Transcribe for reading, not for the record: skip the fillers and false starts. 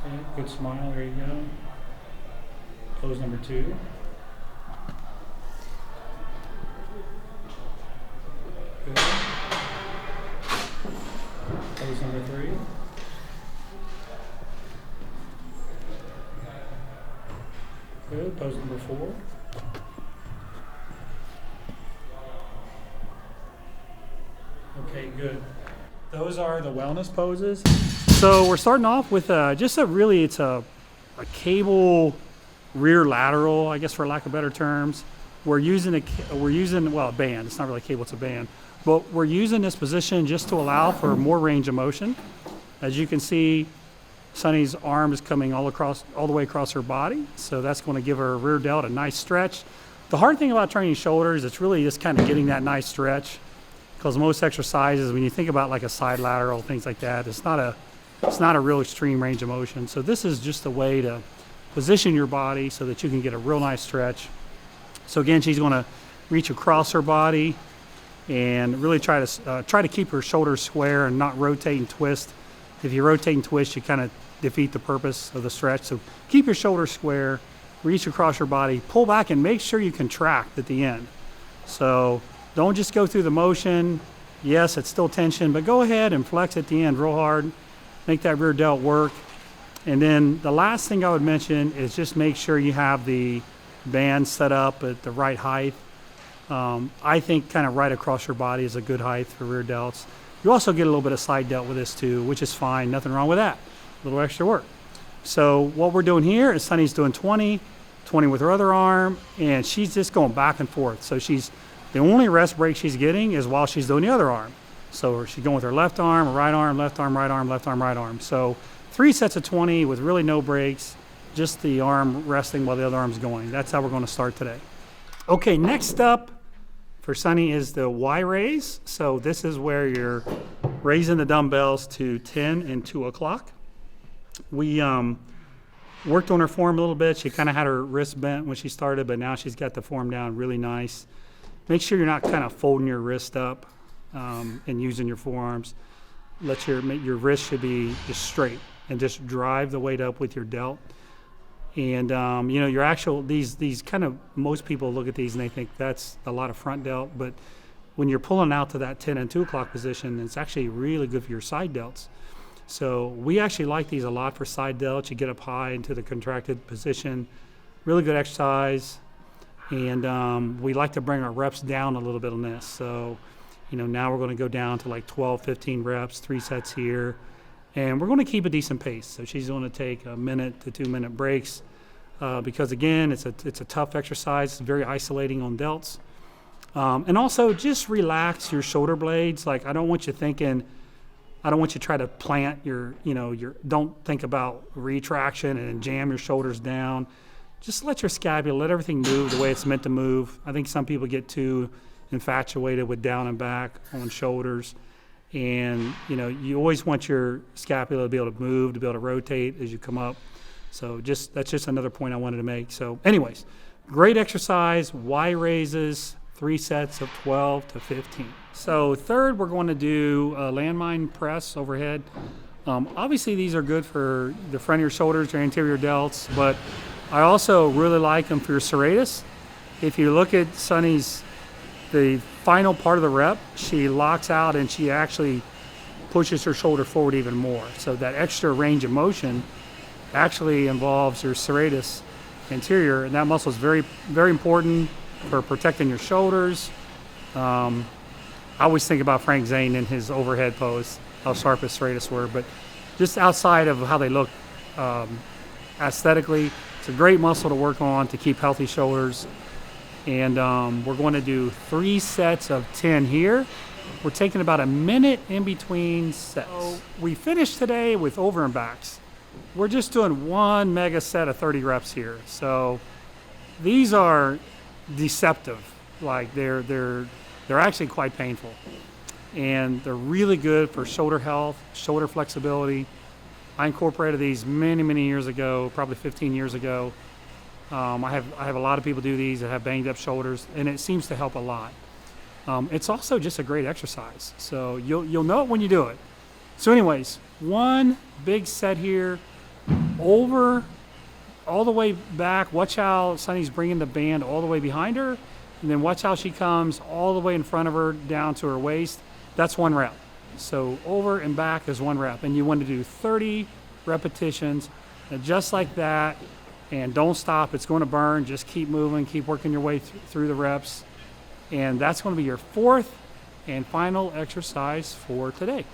Okay, good smile, there you go. Pose number 2. Good. Pose number 3. Good. Pose number 4. Okay, good. Those are the wellness poses. So we're starting off with just a really, it's a cable rear lateral, I guess for lack of better terms. We're using a band. It's not really a cable, it's a band. But we're using this position just to allow for more range of motion. As you can see, Sunny's arm is coming all the way across her body. So that's going to give her rear delt a nice stretch. The hard thing about training shoulders, it's really just kind of getting that nice stretch. Because most exercises, when you think about like a side lateral, things like that, it's not a real extreme range of motion. So this is just a way to position your body so that you can get a real nice stretch. So again, she's going to reach across her body and really try to keep her shoulders square and not rotate and twist. If you rotate and twist, you kind of defeat the purpose of the stretch. So keep your shoulders square, reach across your body, pull back, and make sure you contract at the end. So don't just go through the motion. Yes, it's still tension, but go ahead and flex at the end real hard. Make that rear delt work. And then the last thing I would mention is just make sure you have the band set up at the right height. I think kind of right across your body is a good height for rear delts. You also get a little bit of side delt with this too, which is fine. Nothing wrong with that. A little extra work. So what we're doing here is Sunny's doing 20 with her other arm, and she's just going back and forth. So the only rest break she's getting is while she's doing the other arm. So she's going with her left arm, right arm, left arm, right arm, left arm, right arm. So 3 sets of 20 with really no breaks, just the arm resting while the other arm's going. That's how we're going to start today. Okay, next up for Sunny is the Y raise. So this is where you're raising the dumbbells to 10 and 2 o'clock. We worked on her form a little bit. She kind of had her wrist bent when she started, but now she's got the form down really nice. Make sure you're not kind of folding your wrist up and using your forearms. Your wrist should be just straight and just drive the weight up with your delt. And your actual these kind of, most people look at these and they think that's a lot of front delt, but when you're pulling out to that 10 and 2 o'clock position, it's actually really good for your side delts. So we actually like these a lot for side delts. You get up high into the contracted position, really good exercise. And we like to bring our reps down a little bit on this. So, now we're going to go down to like 12, 15 reps, 3 sets here. And we're going to keep a decent pace. So she's going to take 1 to 2 minute breaks because, again, it's a tough exercise. It's very isolating on delts. And also just relax your shoulder blades. Like, I don't want you to try to plant don't think about retraction and jam your shoulders down. Just let your scapula, let everything move the way it's meant to move. I think some people get too infatuated with down and back on shoulders. And, you always want your scapula to be able to move, to be able to rotate as you come up. So that's just another point I wanted to make. So anyways, great exercise, Y raises, 3 sets of 12 to 15. So third, we're going to do a landmine press overhead. Obviously, these are good for the front of your shoulders, your anterior delts, but I also really like them for your serratus. If you look at Sunny's, the final part of the rep, she locks out and she actually pushes her shoulder forward even more. So that extra range of motion actually involves your serratus anterior, and that muscle is very, very important for protecting your shoulders. I always think about Frank Zane in his overhead pose, how sharp his serratus were, but just outside of how they look aesthetically, it's a great muscle to work on to keep healthy shoulders. And we're going to do 3 sets of 10 here. We're taking about a minute in between sets. So we finished today with over and backs. We're just doing 1 mega set of 30 reps here. So these are deceptive. Like they're actually quite painful. And they're really good for shoulder health, shoulder flexibility. I incorporated these many, many years ago, probably 15 years ago. I have a lot of people do these that have banged up shoulders, and it seems to help a lot. It's also just a great exercise, so you'll know it when you do it. So anyways, 1 big set here, over, all the way back. Watch how Sunny's bringing the band all the way behind her. And then watch how she comes all the way in front of her down to her waist. That's 1 rep. So over and back is 1 rep. And you want to do 30 repetitions, and just like that. And don't stop. It's going to burn. Just keep moving. Keep working your way through the reps. And that's going to be your 4th and final exercise for today.